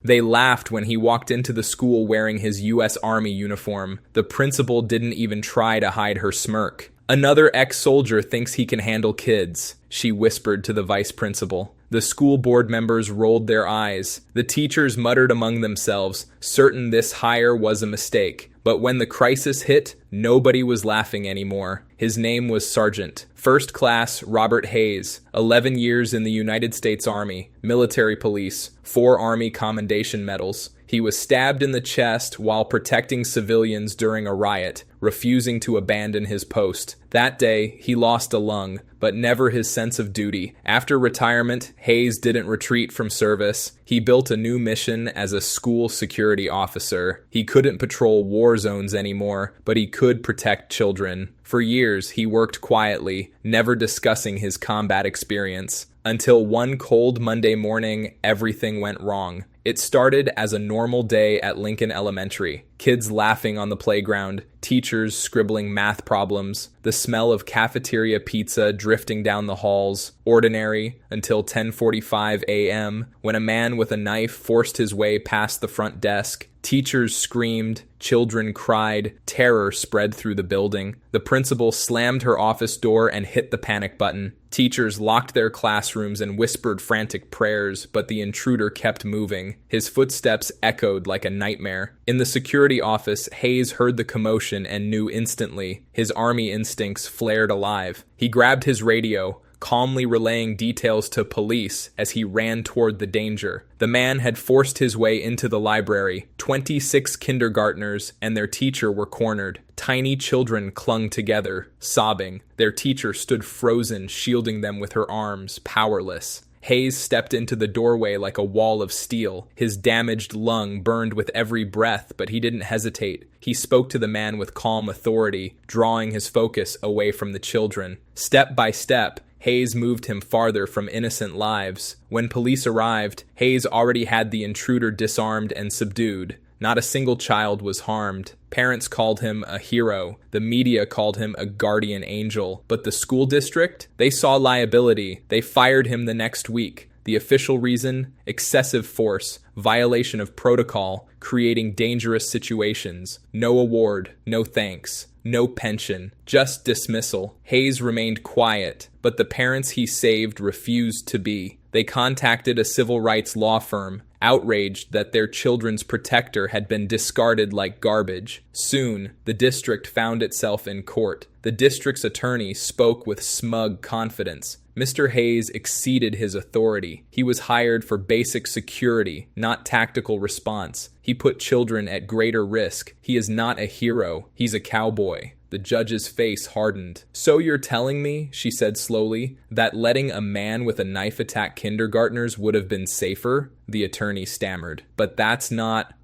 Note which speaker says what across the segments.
Speaker 1: They laughed when he walked into the school wearing his U.S. Army uniform. The principal didn't even try to hide her smirk. "Another ex-soldier thinks he can handle kids," she whispered to the vice principal. The school board members rolled their eyes. The teachers muttered among themselves, certain this hire was a mistake. But when the crisis hit, nobody was laughing anymore. His name was Sergeant First Class Robert Hayes, 11 years in the United States Army, military police, 4 Army Commendation Medals. He was stabbed in the chest while protecting civilians during a riot, refusing to abandon his post. That day, he lost a lung, but never his sense of duty. After retirement, Hayes didn't retreat from service. He built a new mission as a school security officer. He couldn't patrol war zones anymore, but he could protect children. For years, he worked quietly, never discussing his combat experience. Until one cold Monday morning, everything went wrong. It started as a normal day at Lincoln Elementary. Kids laughing on the playground, teachers scribbling math problems, the smell of cafeteria pizza drifting down the halls. Ordinary until 10:45 a.m. when a man with a knife forced his way past the front desk. Teachers screamed, children cried, terror spread through the building. The principal slammed her office door and hit the panic button. Teachers locked their classrooms and whispered frantic prayers, but the intruder kept moving. His footsteps echoed like a nightmare. In the security office, Hayes heard the commotion and knew instantly. His army instincts flared alive. He grabbed his radio, calmly relaying details to police as he ran toward the danger. The man had forced his way into the library. 26 kindergartners and their teacher were cornered. Tiny children clung together, sobbing. Their teacher stood frozen, shielding them with her arms, powerless. Hayes stepped into the doorway like a wall of steel. His damaged lung burned with every breath, but he didn't hesitate. He spoke to the man with calm authority, drawing his focus away from the children. Step by step, Hayes moved him farther from innocent lives. When police arrived, Hayes already had the intruder disarmed and subdued. Not a single child was harmed. Parents called him a hero. The media called him a guardian angel. But the school district? They saw liability. They fired him the next week. The official reason? Excessive force, violation of protocol, creating dangerous situations. No award, no thanks, no pension, just dismissal. Hayes remained quiet, but the parents he saved refused to be. They contacted a civil rights law firm, outraged that their children's protector had been discarded like garbage. Soon, the district found itself in court. The district's attorney spoke with smug confidence. Mr. Hayes exceeded his authority. He was hired for basic security, not tactical response. He put children at greater risk. He is not a hero. He's a cowboy. The judge's face hardened. "So you're telling me," she said slowly, "that letting a man with a knife attack kindergartners would have been safer?" The attorney stammered. "But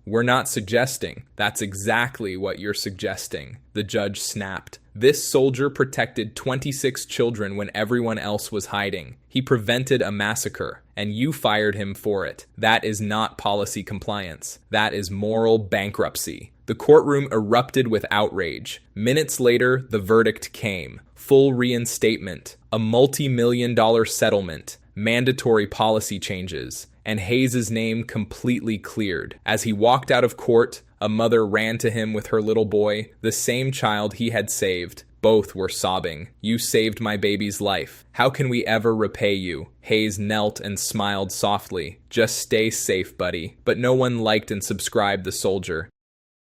Speaker 1: we're not suggesting. That's exactly what you're suggesting," the judge snapped. "This soldier protected 26 children when everyone else was hiding. He prevented a massacre, and you fired him for it. That is not policy compliance. That is moral bankruptcy." The courtroom erupted with outrage. Minutes later, the verdict came. Full reinstatement, a multi-million-dollar settlement, mandatory policy changes, and Hayes' name completely cleared. As he walked out of court, a mother ran to him with her little boy, the same child he had saved. Both were sobbing. "You saved my baby's life. How can we ever repay you?" Hayes knelt and smiled softly. "Just stay safe, buddy." But no one liked and subscribed the soldier.